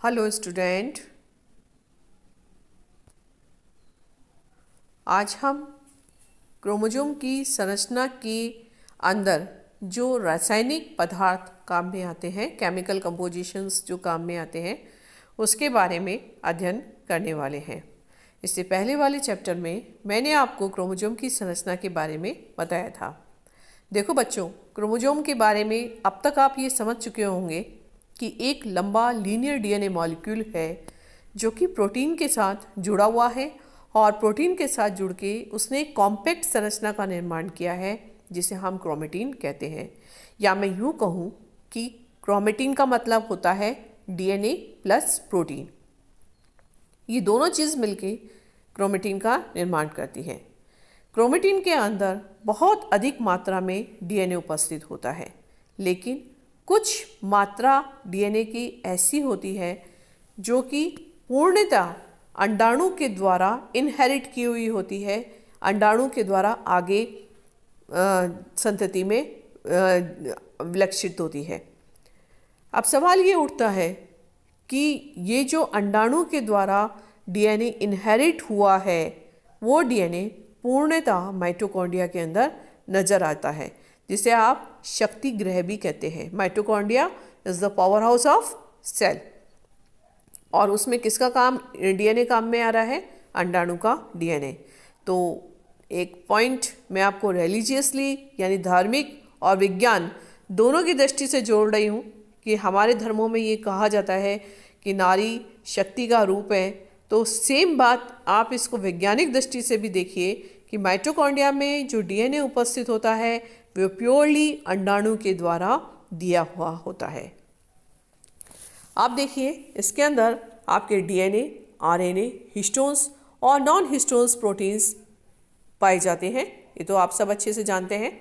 Hello student, आज हम chromosome की संरचना के अंदर जो रासायनिक पदार्थ काम में आते हैं, केमिकल कंपोजिशंस जो काम में आते हैं, उसके बारे में अध्ययन करने वाले हैं। इससे पहले वाले चैप्टर में मैंने आपको क्रोमोसोम की संरचना के बारे में बताया था। देखो बच्चों, क्रोमोसोम के बारे में अब तक आप ये समझ चुके होंगे कि एक लंबा लीनियर डीएनए मॉलिक्यूल है जो कि प्रोटीन के साथ जुड़ा हुआ है और प्रोटीन के साथ जुड़ के उसने एक कॉम्पैक्ट संरचना का निर्माण किया है जिसे हम क्रोमेटिन कहते हैं। या मैं यूँ कहूँ कि क्रोमेटिन का मतलब होता है डीएनए प्लस प्रोटीन। ये दोनों चीज़ मिलके क्रोमेटिन का निर्माण करती है। क्रोमेटिन के अंदर बहुत अधिक मात्रा में डीएनए उपस्थित होता है, लेकिन कुछ मात्रा डीएनए की ऐसी होती है जो कि पूर्णतः अंडाणु के द्वारा इनहेरिट की हुई होती है, अंडाणु के द्वारा आगे संतति में विलक्षित होती है। अब सवाल ये उठता है कि ये जो अंडाणु के द्वारा डीएनए इनहेरिट हुआ है वो डीएनए पूर्णतः माइटोकॉन्ड्रिया के अंदर नजर आता है, जिसे आप शक्ति ग्रह भी कहते हैं। Mitochondria is the power house of cell. और उसमें किसका काम, डीएनए काम में आ रहा है? अंडाणु का डीएनए। तो एक पॉइंट मैं आपको रिलीजियसली यानी धार्मिक और विज्ञान दोनों की दृष्टि से जोड़ रही हूँ कि हमारे धर्मों में ये कहा जाता है कि नारी शक्ति का रूप है। तो सेम बात आप इसको वैज्ञानिक दृष्टि से भी देखिए कि माइटोकॉन्ड्रिया में जो डीएनए उपस्थित होता है वो प्योरली अंडाणु के द्वारा दिया हुआ होता है। आप देखिए, इसके अंदर आपके डीएनए, आरएनए, हिस्टोन्स और नॉन हिस्टोन्स प्रोटीन्स पाए जाते हैं। ये तो आप सब अच्छे से जानते हैं।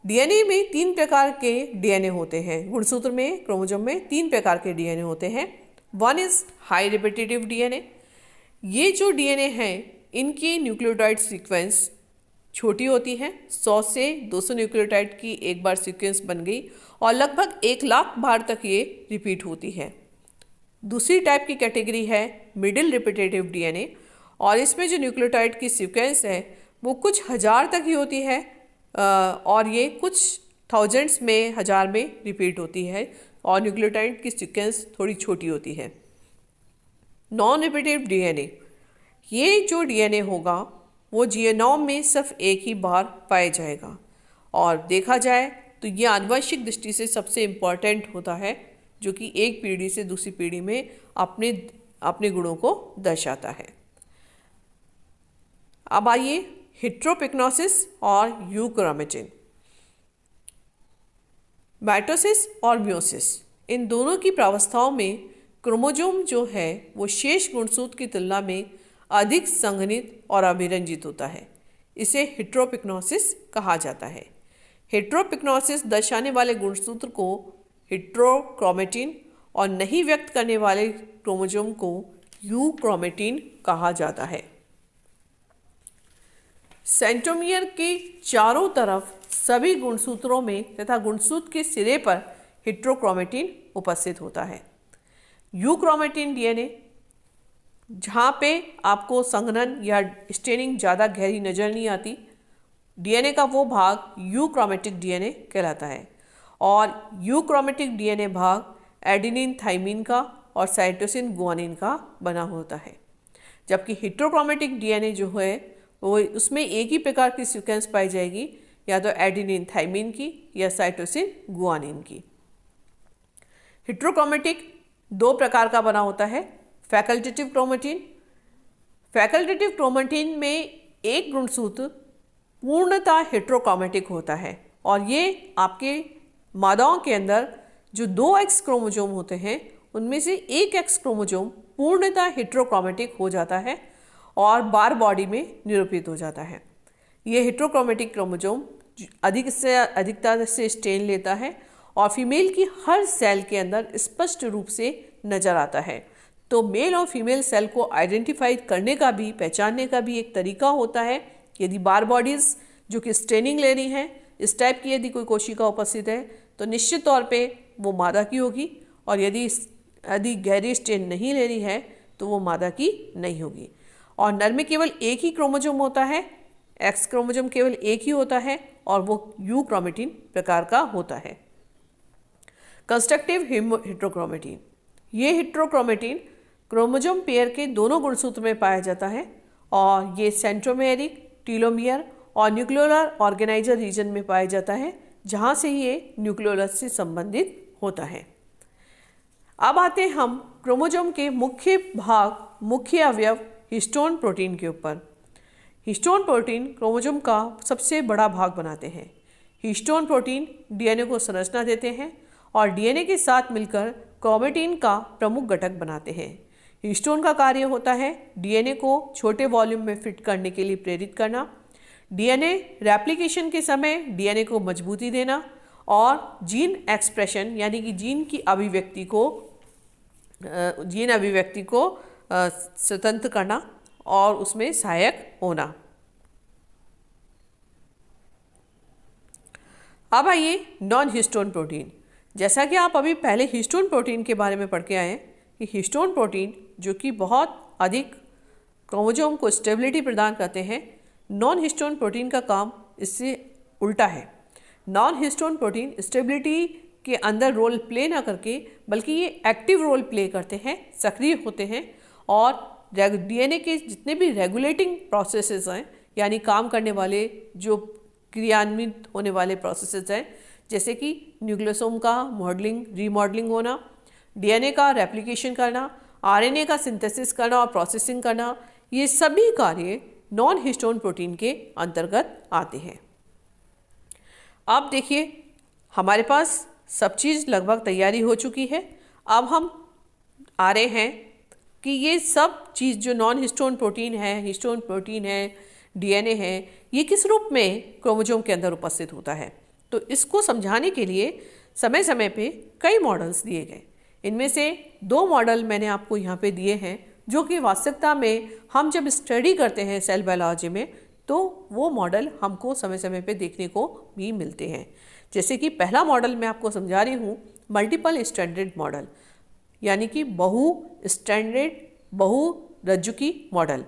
डीएनए में 3 प्रकार के डीएनए होते हैं। गुणसूत्र में, क्रोमोसोम में 3 प्रकार के डीएनए होते हैं। One is high repetitive DNA. ये जो डीएनए हैं इनकी न्यूक्लियोटाइड सीक्वेंस छोटी होती है। 100 से 200 न्यूक्लियोटाइड की एक बार सीक्वेंस बन गई और लगभग 1 लाख बार तक ये रिपीट होती है। दूसरी टाइप की कैटेगरी है मिडिल रिपीटेटिव डीएनए, और इसमें जो न्यूक्लियोटाइड की सीक्वेंस है वो कुछ हज़ार तक ही होती है और ये कुछ थाउजेंड्स में, हज़ार में रिपीट होती है और न्यूक्लियोटाइड की सीक्वेंस थोड़ी छोटी होती है। नॉन रिपीटेटिव डीएनए, ये जो डीएनए होगा वो जीनोम में सिर्फ एक ही बार पाया जाएगा और देखा जाए तो ये आनुवंशिक दृष्टि से सबसे इम्पॉर्टेंट होता है, जो कि एक पीढ़ी से दूसरी पीढ़ी में अपने गुणों को दर्शाता है। अब आइए हेटेरोपिग्नोसिस और यूक्रोमेटिन। माइटोसिस और मियोसिस, इन दोनों की प्रावस्थाओं में क्रोमोसोम जो है वो शेष गुणसूत्र की तुलना में अधिक संघनित और अभिरंजित होता है। इसे हेटेरोपिग्नोसिस कहा जाता है। हेटेरोपिग्नोसिस दर्शाने वाले गुणसूत्र को हेटेरोक्रोमेटिन और नहीं व्यक्त करने वाले क्रोमोसोम को यूक्रोमेटिन कहा जाता है। सेंट्रोमियर के चारों तरफ सभी गुणसूत्रों में तथा गुणसूत्र के सिरे पर हेटेरोक्रोमेटिन उपस्थित होता है। यूक्रोमेटिन डीएनए, जहाँ पे आपको संघनन या स्टेनिंग ज़्यादा गहरी नज़र नहीं आती, डीएनए का वो भाग यूक्रोमेटिक डीएनए कहलाता है। और यूक्रोमेटिक डीएनए भाग एडेनिन थाइमिन का और साइटोसिन गुआनिन का बना होता है, जबकि हेटेरोक्रोमेटिक डीएनए जो है वो उसमें एक ही प्रकार की सीक्वेंस पाई जाएगी, या तो एडेनिन थाइमिन की या साइटोसिन गुआनिन की। हेटेरोक्रोमेटिक 2 प्रकार का बना होता है। फैकल्टेटिव क्रोमेटिन, फैकल्टेटिव क्रोमेटिन में एक गुणसूत्र पूर्णतः हेटेरोक्रोमेटिक होता है और ये आपके मादाओं के अंदर जो 2 एक्स क्रोमोसोम होते हैं उनमें से एक एक्स क्रोमोसोम पूर्णतः हेटेरोक्रोमेटिक हो जाता है और बार बॉडी में निरूपित हो जाता है। ये हेटेरोक्रोमेटिक क्रोमोसोम अधिक से अधिकता से स्टेन लेता है और फीमेल की हर सेल के अंदर स्पष्ट रूप से नजर आता है। तो मेल और फीमेल सेल को आइडेंटिफाई करने का भी, पहचानने का भी एक तरीका होता है। यदि बार बॉडीज़ जो कि स्टेनिंग ले रही हैं, इस टाइप की यदि कोई कोशिका उपस्थित है तो निश्चित तौर पे वो मादा की होगी, और यदि यदि गहरी स्टेन नहीं ले रही है तो वो मादा की नहीं होगी। और नर में केवल एक ही क्रोमोसोम होता है, एक्स क्रोमोसोम केवल एक ही होता है और वो यू क्रोमेटिन प्रकार का होता है। कंस्ट्रक्टिव हेट्रोक्रोमेटिन, ये हेट्रोक्रोमेटिन क्रोमोसोम पेयर के दोनों गुणसूत्र में पाया जाता है और ये सेंट्रोमेरिक, टीलोमियर और न्यूक्लियोलर ऑर्गेनाइजर रीजन में पाया जाता है, जहाँ से ये न्यूक्लियोलस से संबंधित होता है। अब आते हैं हम क्रोमोसोम के मुख्य भाग, मुख्य अवयव हिस्टोन प्रोटीन के ऊपर। हिस्टोन प्रोटीन क्रोमोसोम का सबसे बड़ा भाग बनाते हैं। हिस्टोन प्रोटीन डीएनए को संरचना देते हैं और डीएनए के साथ मिलकर क्रोमेटिन का प्रमुख घटक बनाते हैं। हिस्टोन का कार्य होता है डीएनए को छोटे वॉल्यूम में फिट करने के लिए प्रेरित करना, डीएनए रेप्लिकेशन के समय डीएनए को मजबूती देना और जीन एक्सप्रेशन यानी कि जीन अभिव्यक्ति को स्वतंत्र करना और उसमें सहायक होना। अब आइए नॉन हिस्टोन प्रोटीन। जैसा कि आप अभी पहले हिस्टोन प्रोटीन के बारे में पढ़ के आए हैं कि हिस्टोन प्रोटीन जो कि बहुत अधिक क्रोमोसोम को स्टेबिलिटी प्रदान करते हैं, नॉन हिस्टोन प्रोटीन का काम इससे उल्टा है। नॉन हिस्टोन प्रोटीन स्टेबिलिटी के अंदर रोल प्ले ना करके बल्कि ये एक्टिव रोल प्ले करते हैं, सक्रिय होते हैं और डीएनए के जितने भी रेगुलेटिंग प्रोसेसेस हैं यानी काम करने वाले जो क्रियान्वित होने वाले प्रोसेसेस हैं, जैसे कि न्यूक्लियोसोम का मॉडलिंग, रीमॉडलिंग होना, डीएनए का रेप्लिकेशन करना, आरएनए का सिंथेसिस करना और प्रोसेसिंग करना, ये सभी कार्य नॉन हिस्टोन प्रोटीन के अंतर्गत आते हैं। अब देखिए हमारे पास सब चीज़ लगभग तैयारी हो चुकी है। अब हम आ रहे हैं कि ये सब चीज़ जो नॉन हिस्टोन प्रोटीन है, हिस्टोन प्रोटीन है, डीएनए है, ये किस रूप में क्रोमोसोम के अंदर उपस्थित होता है। तो इसको समझाने के लिए समय समय पे कई मॉडल्स दिए गए। इनमें से 2 मॉडल मैंने आपको यहाँ पे दिए हैं जो कि वास्तविकता में हम जब स्टडी करते हैं सेल बायोलॉजी में तो वो मॉडल हमको समय समय पे देखने को भी मिलते हैं। जैसे कि पहला मॉडल मैं आपको समझा रही हूँ, मल्टीपल स्ट्रैंडेड मॉडल यानी कि बहुरज्जुकी मॉडल।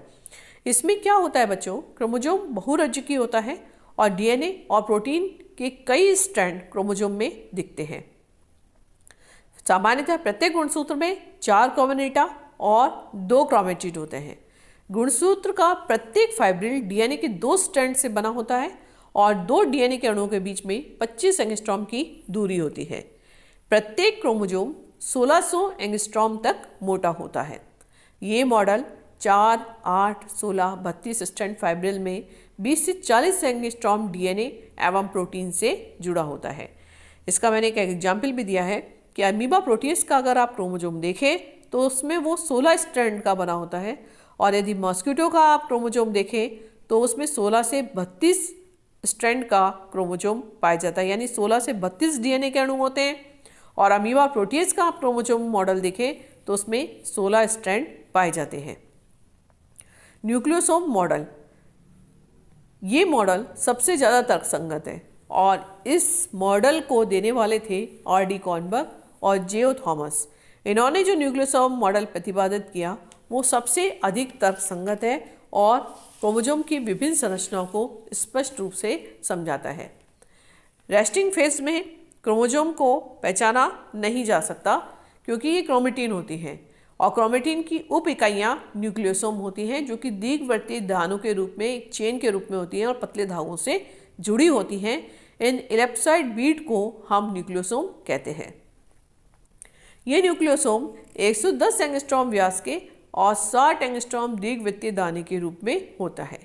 इसमें क्या होता है बच्चों, क्रोमोसोम बहुरज्जुकी होता है और डीएनए और प्रोटीन के कई स्ट्रैंड क्रोमोसोम में दिखते हैं। सामान्यतः प्रत्येक गुणसूत्र में 4 क्रोमेटिडा और 2 क्रोमेटिड होते हैं। गुणसूत्र का प्रत्येक फाइब्रिल डीएनए के 2 स्ट्रैंड से बना होता है और 2 डीएनए के अणुओं के बीच में 25 एंगस्ट्रॉम की दूरी होती है। प्रत्येक क्रोमोसोम 1600 एंगस्ट्रॉम तक मोटा होता है। ये मॉडल 4, 8, 16, 32 स्ट्रैंड फाइब्रिल में 20 से 40 एंगस्ट्रॉम डीएनए एवं प्रोटीन से जुड़ा होता है। इसका मैंने एक एग्जाम्पल भी दिया है कि अमीबा प्रोटीज का अगर आप क्रोमोसोम देखें तो उसमें वो 16 स्ट्रैंड का बना होता है और यदि मॉस्किटो का आप क्रोमोसोम देखें तो उसमें 16 से 32 स्ट्रैंड का क्रोमोसोम पाया जाता है, यानी 16 से 32 डीएनए के अणु होते हैं। और अमीबा प्रोटीज का आप क्रोमोसोम मॉडल देखें तो उसमें 16 स्ट्रैंड पाए जाते हैं। न्यूक्लियोसोम मॉडल, ये मॉडल सबसे ज़्यादा तर्कसंगत है और इस मॉडल को देने वाले थे R.D. कॉर्नबर्ग और J.O. थॉमस। इन्होंने जो न्यूक्लियोसोम मॉडल प्रतिपादित किया वो सबसे अधिक तर्कसंगत है और क्रोमोसोम की विभिन्न संरचनाओं को स्पष्ट रूप से समझाता है। रेस्टिंग फेज में क्रोमोसोम को पहचाना नहीं जा सकता क्योंकि ये क्रोमेटिन होती हैं और क्रोमेटिन की उप इकाइयाँ न्यूक्लियोसोम होती हैं जो कि दीर्घवर्ती दानों के रूप में, एक चेन के रूप में होती हैं और पतले धागों से जुड़ी होती हैं। इन इलेप्सॉइड बीड को हम न्यूक्लियोसोम कहते हैं। ये न्यूक्लियोसोम 110 एंगस्ट्रॉम व्यास के और 60 एंगस्ट्रॉम दीर्घवृत्तीय दाने के रूप में होता है।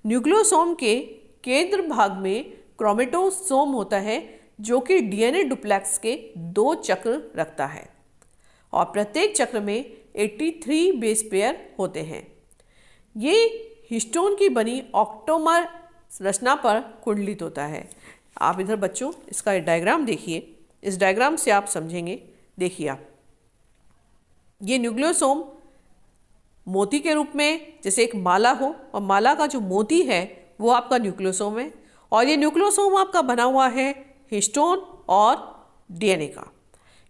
न्यूक्लियोसोम के केंद्र भाग में क्रोमेटोसोम होता है जो कि डीएनए डुप्लेक्स के 2 चक्र रखता है और प्रत्येक चक्र में 83 बेस पेयर होते हैं। ये हिस्टोन की बनी ऑक्टोमर रचना पर कुंडलित होता है। आप इधर बच्चों इसका डायग्राम देखिए, इस डायग्राम से आप समझेंगे। देखिए आप, ये न्यूक्लियोसोम मोती के रूप में जैसे एक माला हो और माला का जो मोती है वो आपका न्यूक्लियोसोम है और ये न्यूक्लियोसोम आपका बना हुआ है हिस्टोन और डीएनए का।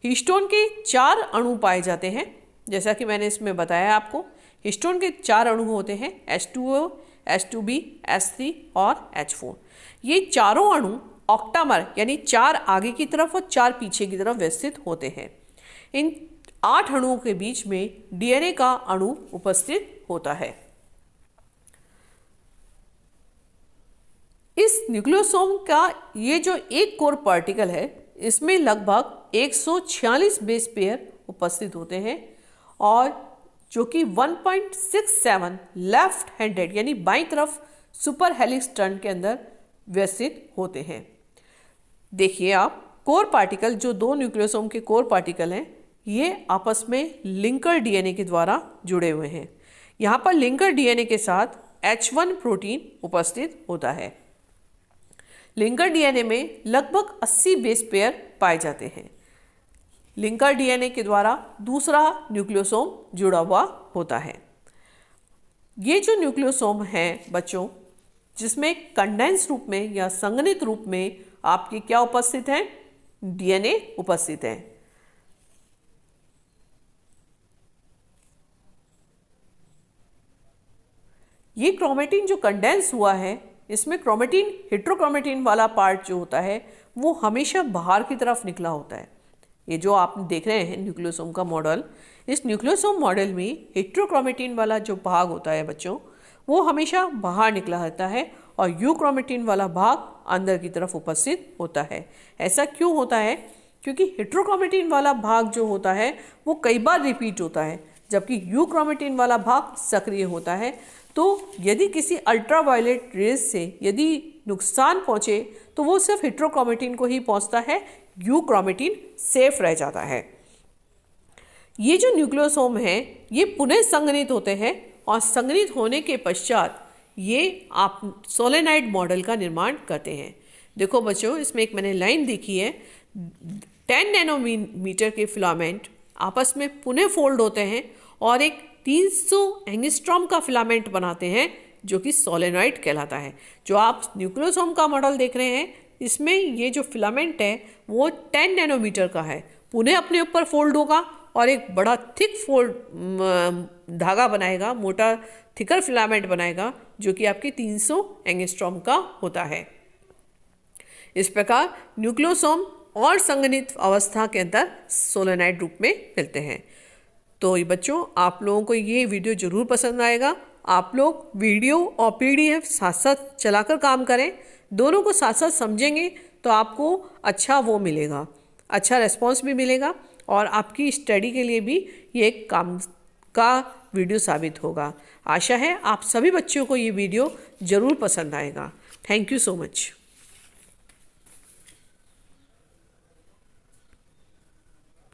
हिस्टोन के 4 अणु पाए जाते हैं, जैसा कि मैंने इसमें बताया आपको। हिस्टोन के 4 अणु होते हैं, H2O, H2B, H3 और H4। ये चारों अणु ऑक्टामर यानी 4 आगे की तरफ और 4 पीछे की तरफ व्यवस्थित होते हैं। इन 8 अणुओं के बीच में डीएनए का अणु उपस्थित होता है। इस न्यूक्लियोसोम का ये जो एक कोर पार्टिकल है, इसमें लगभग 146 बेस पेयर उपस्थित होते हैं और जो कि 1.67 लेफ्ट हैंडेड यानी बाईं तरफ सुपर हेलिक्स टर्न के अंदर व्यवस्थित होते हैं। देखिए आप, कोर पार्टिकल जो 2 न्यूक्लियोसोम के कोर पार्टिकल हैं, ये आपस में लिंकर डीएनए के द्वारा जुड़े हुए हैं। यहाँ पर लिंकर डीएनए के साथ H1 प्रोटीन उपस्थित होता है। लिंकर डीएनए में लगभग 80 बेस पेयर पाए जाते हैं। लिंकर डीएनए के द्वारा दूसरा न्यूक्लियोसोम जुड़ा हुआ होता है। ये जो न्यूक्लियोसोम है बच्चों, जिसमें कंडेंस रूप में या संघनित रूप में आपके क्या उपस्थित है, डीएनए उपस्थित है। ये क्रोमेटिन जो कंडेंस हुआ है, इसमें क्रोमेटिन हेट्रोक्रोमेटिन वाला पार्ट जो होता है वो हमेशा बाहर की तरफ निकला होता है। ये जो आप देख रहे हैं न्यूक्लियोसोम का मॉडल, इस न्यूक्लियोसोम मॉडल में हेट्रोक्रोमेटिन वाला जो भाग होता है बच्चों, वो हमेशा बाहर निकला रहता है और यूक्रोमेटिन वाला भाग अंदर की तरफ उपस्थित होता है। ऐसा क्यों होता है? क्योंकि हेट्रोक्रोमेटिन वाला भाग जो होता है वो कई बार रिपीट होता है, जबकि यूक्रोमेटिन वाला भाग सक्रिय होता है। तो यदि किसी अल्ट्रावायलेट रेज से यदि नुकसान पहुँचे तो वो सिर्फ हेट्रोक्रोमेटिन को ही पहुँचता है, यूक्रोमेटिन सेफ रह जाता है। ये जो न्यूक्लियोसोम हैं, ये पुनः संघनित होते हैं और संघनित होने के पश्चात ये आप सोलेनाइड मॉडल का निर्माण करते हैं। देखो बच्चों, इसमें एक मैंने लाइन देखी है, 10 नैनोमीटर के फिलामेंट आपस में पुनः फोल्ड होते हैं और एक 300 एंगस्ट्रॉम का फिलामेंट बनाते हैं, जो कि सोलेनॉइड कहलाता है। जो आप न्यूक्लियोसोम का मॉडल देख रहे हैं, इसमें ये जो फिलामेंट है वो 10 नैनोमीटर का है, पुनः अपने ऊपर फोल्ड होगा और एक बड़ा थिक फोल्ड धागा बनाएगा, मोटा थिकर फिलामेंट बनाएगा, जो कि आपकी 300 एंगस्ट्रॉम का होता है। इस प्रकार न्यूक्लियोसोम और संघनित अवस्था के अंदर सोलेनाइड रूप में मिलते हैं। तो ये बच्चों, आप लोगों को ये वीडियो जरूर पसंद आएगा। आप लोग वीडियो और पीडीएफ साथ साथ चलाकर काम करें, दोनों को साथ साथ समझेंगे तो आपको अच्छा वो मिलेगा, अच्छा रिस्पॉन्स भी मिलेगा और आपकी स्टडी के लिए भी ये एक काम का वीडियो साबित होगा। आशा है आप सभी बच्चों को ये वीडियो ज़रूर पसंद आएगा। Thank you so much.